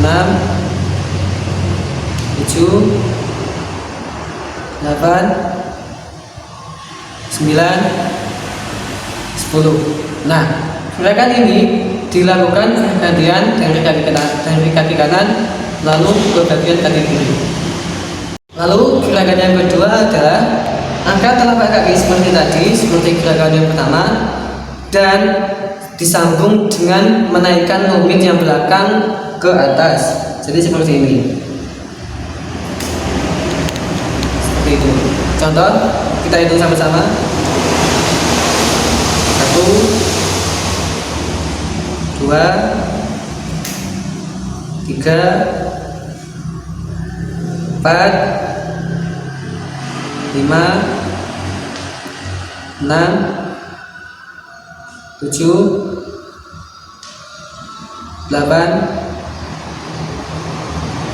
enam, tujuh, delapan, sembilan, 10. Nah, gerakan ini dilakukan gantian dari kaki kanan lalu ke bagian kaki kiri. Lalu gerakan yang kedua adalah angkat telapak kaki seperti tadi, seperti gerakan yang pertama, dan disambung dengan menaikkan tumit yang belakang ke atas. Jadi seperti ini. Seperti itu. Contoh, kita hitung sama-sama. 1, 2, 3, 4, 5, 6, 7, 8,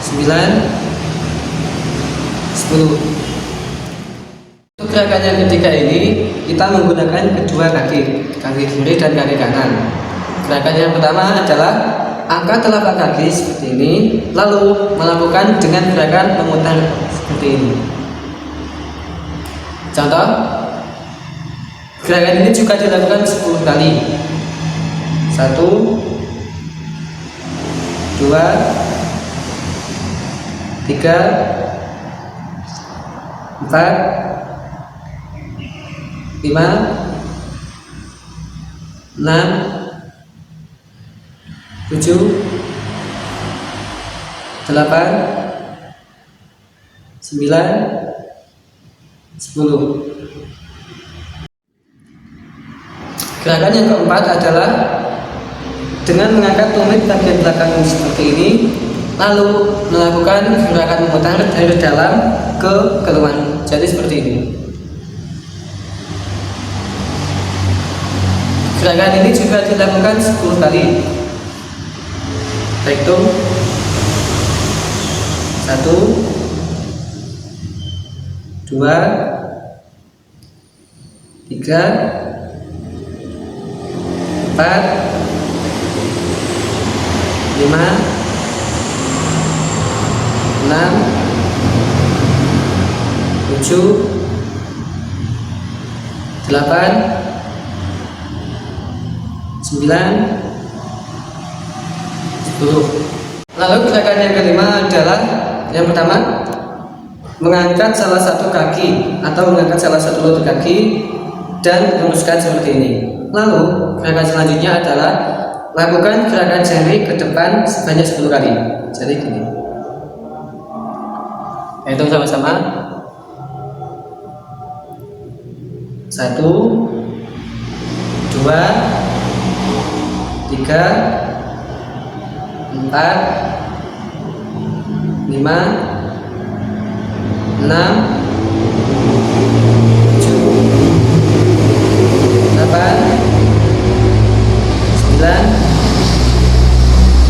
9, 10. Untuk gerakan yang ketiga ini kita menggunakan kedua kaki kiri dan kaki kanan. Gerakan yang pertama adalah angkat telapak kaki seperti ini, lalu melakukan dengan gerakan memutar seperti ini. Contoh, gerakan ini juga dilakukan 10 kali. 1, 2, 3, 4, 5, 6, 7, 8, 9, 10. Gerakan yang keempat adalah dengan mengangkat tumit bagian belakang seperti ini, lalu melakukan gerakan memutar dari dalam ke keluar. Jadi seperti ini. Gerakan ini juga dilakukan 10 kali. Hitung 1, 2, 3, 4, 5, 6, 7, 8, 9, 10. Lalu gerakan yang kelima adalah yang pertama, mengangkat salah satu kaki atau mengangkat salah satu lutut kaki dan meluruskan seperti ini. Lalu gerakan selanjutnya adalah lakukan gerakan jari ke depan sebanyak 10 kali. Jadi gini. Hitung sama-sama. 1, 2, 3, 4, 5, 6, 7, 8, 9,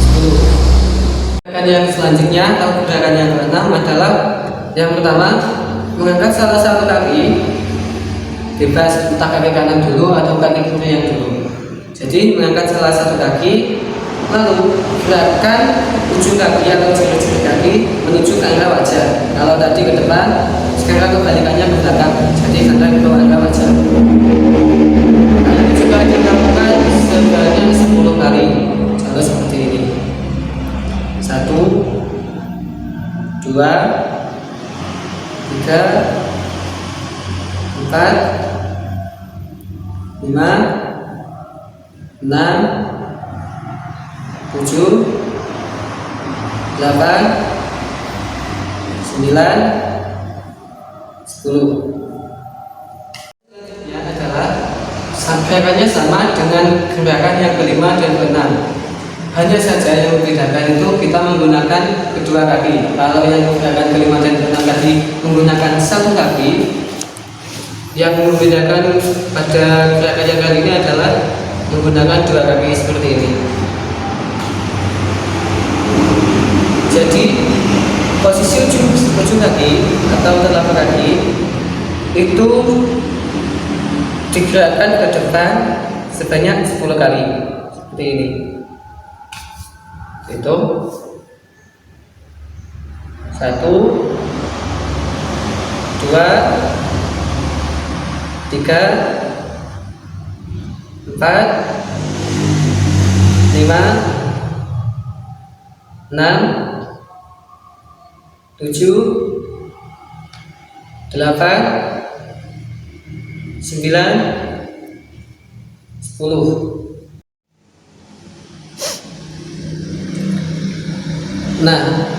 10. Gerakan yang selanjutnya atau gerakan yang keenam adalah yang pertama, mengangkat salah satu kaki, bebas entah kaki kanan dulu atau kaki kiri yang dulu. Jadi mengangkat salah satu kaki, lalu gerakan ujung kaki atau jari-jari kaki menuju ke arah wajah. Kalau tadi ke depan, sekarang kebalikannya ke belakang. Jadi kadang ke arah wajah. Hal ini juga dilakukan sebanyak 10 kali. Contoh seperti ini. 1, 2, 3, 4, 5, 6, 7, 8, 9, 10. Selanjutnya adalah gerakannya sama dengan gerakan yang kelima dan keenam. Hanya saja yang membedakan itu kita menggunakan kedua kaki. Kalau yang gerakan kelima dan keenam tadi menggunakan satu kaki, yang membedakan pada gerakan yang kali ini adalah menggunakan dua kaki seperti ini. Jadi posisi ujung kaki atau telapak kaki itu digerakkan ke depan sebanyak 10 kali seperti ini. Itu 1, 2, 3, 4, 5, 6, 7, 8, 9, 10. Nah,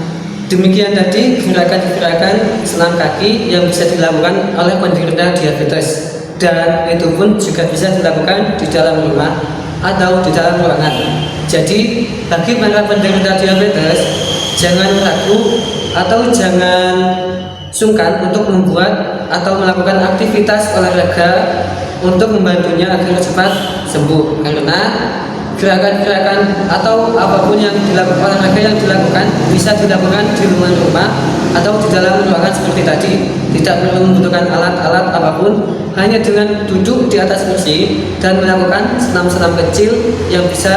demikian tadi gerakan-gerakan senam kaki yang bisa dilakukan oleh penderita diabetes, dan itu pun juga bisa dilakukan di dalam rumah atau di dalam ruangan. Jadi bagi para penderita diabetes, jangan ragu atau jangan sungkan untuk membuat atau melakukan aktivitas olahraga untuk membantunya agar cepat sembuh, karena gerakan-gerakan atau apapun yang dilakukan, olahraga yang dilakukan bisa dilakukan di rumah atau di dalam ruangan seperti tadi. Tidak perlu membutuhkan alat-alat apapun, hanya dengan duduk di atas kursi dan melakukan senam-senam kecil yang bisa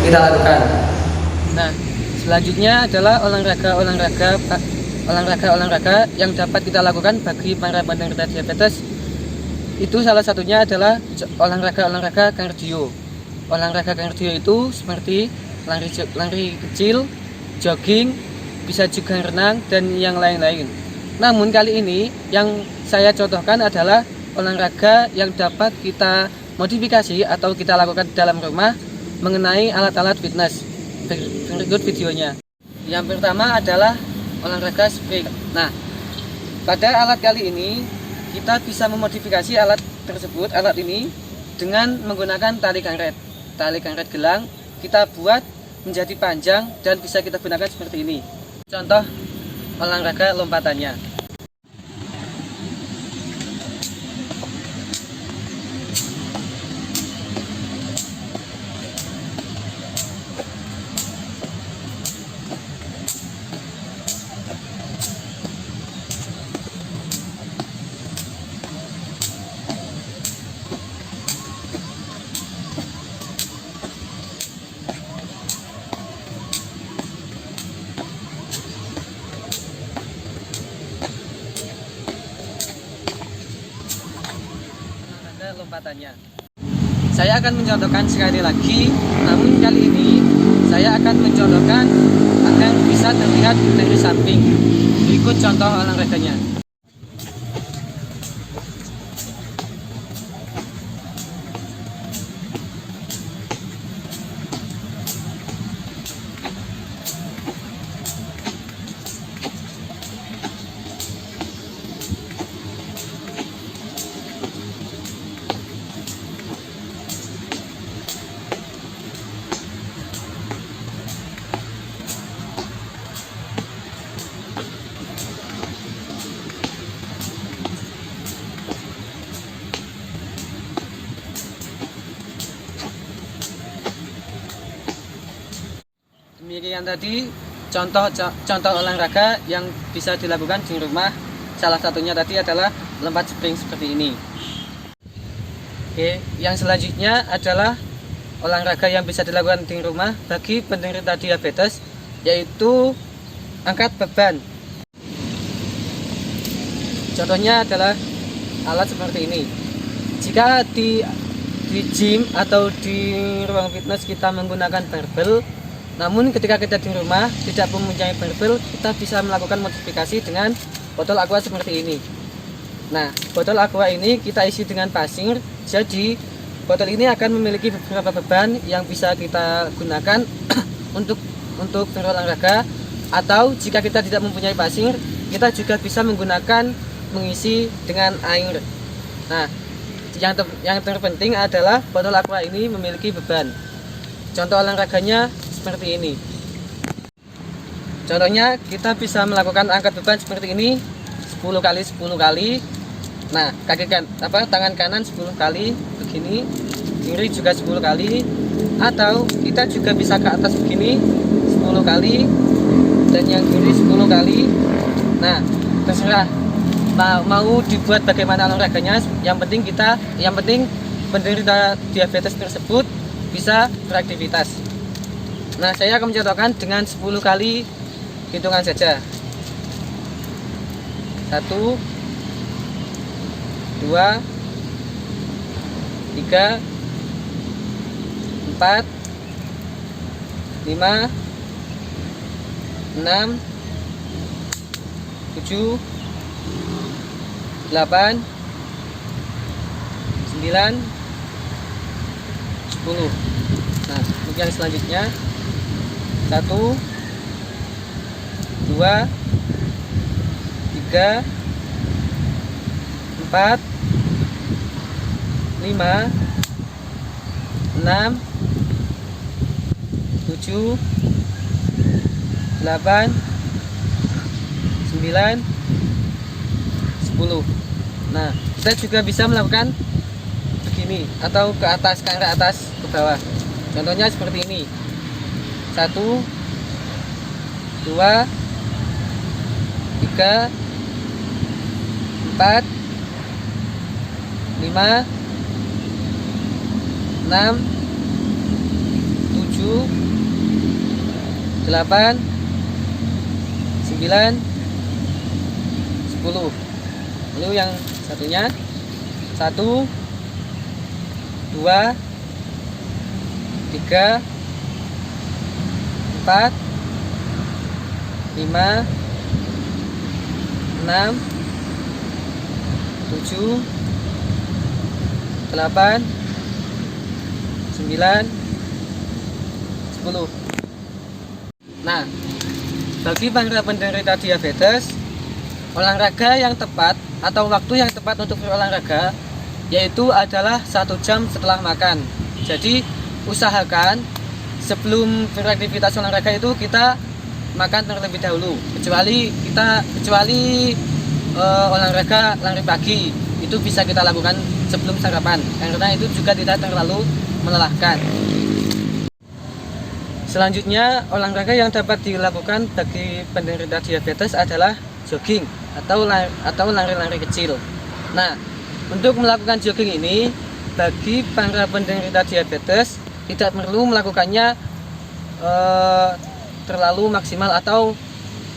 kita lakukan. Nah, selanjutnya adalah olahraga yang dapat kita lakukan bagi para penderita diabetes. Itu salah satunya adalah olahraga kardio. Olahraga kardio itu seperti lari kecil, jogging, bisa juga renang, dan yang lain-lain. Namun kali ini yang saya contohkan adalah olahraga yang dapat kita modifikasi atau kita lakukan di dalam rumah mengenai alat-alat fitness. Berikut videonya. Yang pertama adalah olahraga spring. Nah, pada alat kali ini kita bisa memodifikasi alat tersebut, alat ini dengan menggunakan tali karet. Tali karet gelang kita buat menjadi panjang dan bisa kita gunakan seperti ini. Contoh olahraga lompatannya. Lompatannya. Saya akan mencontohkan sekali lagi, namun kali ini saya akan mencontohkan agar bisa terlihat dari samping. Berikut contoh olahraganya. Demikian tadi contoh olahraga yang bisa dilakukan di rumah. Salah satunya tadi adalah lompat spring seperti ini. Oke, yang selanjutnya adalah olahraga yang bisa dilakukan di rumah bagi penderita diabetes, yaitu angkat beban. Contohnya adalah alat seperti ini. Jika di gym atau di ruang fitness kita menggunakan barbel, namun ketika kita di rumah tidak mempunyai barbel, kita bisa melakukan modifikasi dengan botol aqua seperti ini. Nah, botol aqua ini kita isi dengan pasir, jadi botol ini akan memiliki beberapa beban yang bisa kita gunakan untuk berolahraga. Atau jika kita tidak mempunyai pasir, kita juga bisa mengisi dengan air. Nah, yang terpenting adalah botol aqua ini memiliki beban. Contoh olahraganya seperti ini. Contohnya kita bisa melakukan angkat beban seperti ini 10 kali 10 kali. Nah, tangan kanan 10 kali begini, kiri juga 10 kali, atau kita juga bisa ke atas begini 10 kali dan yang kiri 10 kali. Nah, terserah mau dibuat bagaimana olahraganya, yang penting penderita diabetes tersebut bisa beraktivitas. Nah, saya akan mencontohkan dengan 10 kali hitungan saja. 1, 2, 3, 4, 5, 6, 7, 8, 9, 10. Nah, yang selanjutnya 1, 2, 3, 4, 5, 6, 7, 8, 9, 10. Nah, kita juga bisa melakukan begini atau ke atas, ke arah atas, ke bawah. Contohnya seperti ini. 1, 2, 3, 4, 5, 6, 7, 8, 9, 10. Lalu yang satunya 1, 2, 3, 4, 5, 6, 7, 8, 9, 10. Nah, bagi para penderita diabetes, olahraga yang tepat atau waktu yang tepat untuk berolahraga yaitu adalah 1 jam setelah makan. Jadi usahakan sebelum beraktivitas olahraga itu kita makan terlebih dahulu. Kecuali olahraga lari pagi, itu bisa kita lakukan sebelum sarapan karena itu juga tidak terlalu melelahkan. Selanjutnya, olahraga yang dapat dilakukan bagi penderita diabetes adalah jogging atau lari-lari kecil. Nah, untuk melakukan jogging ini bagi para penderita diabetes tidak perlu melakukannya terlalu maksimal atau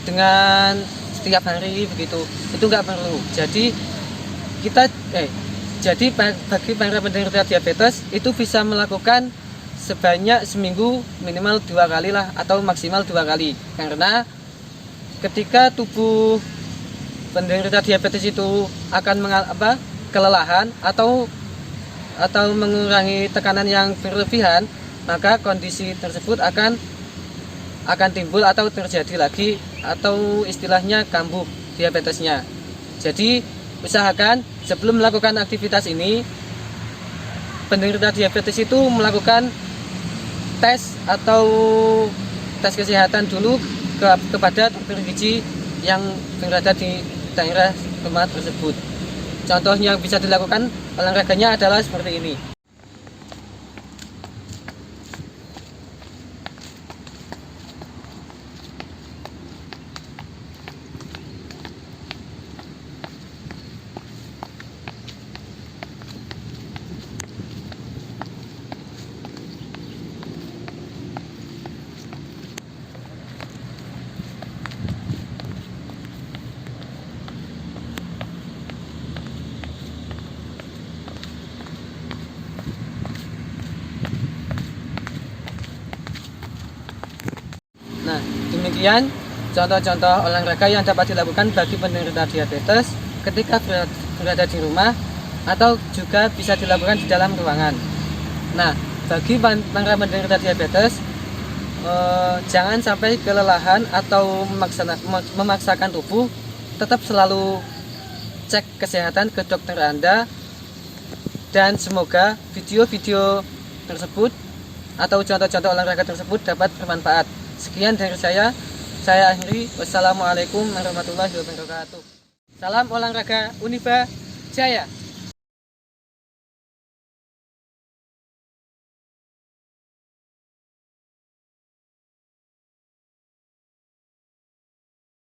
dengan setiap hari begitu. Itu nggak perlu. Jadi bagi para penderita diabetes itu bisa melakukan sebanyak seminggu minimal 2 kali lah atau maksimal 2 kali, karena ketika tubuh penderita diabetes itu akan kelelahan atau mengurangi tekanan yang berlebihan, maka kondisi tersebut akan timbul atau terjadi lagi atau istilahnya kambuh diabetesnya. Jadi usahakan sebelum melakukan aktivitas ini penderita diabetes itu melakukan tes kesehatan dulu kepada dokter gizi yang berada di daerah tempat tersebut. Contoh yang bisa dilakukan olahraganya adalah seperti ini. Nah, demikian contoh-contoh olahraga yang dapat dilakukan bagi penderita diabetes ketika berada di rumah atau juga bisa dilakukan di dalam ruangan. Nah, bagi para penderita diabetes, jangan sampai kelelahan atau memaksakan tubuh. Tetap selalu cek kesehatan ke dokter Anda, dan semoga video-video tersebut atau contoh-contoh olahraga tersebut dapat bermanfaat. Sekian dari saya akhiri. Wassalamualaikum warahmatullahi wabarakatuh. Salam olahraga Univa Jaya.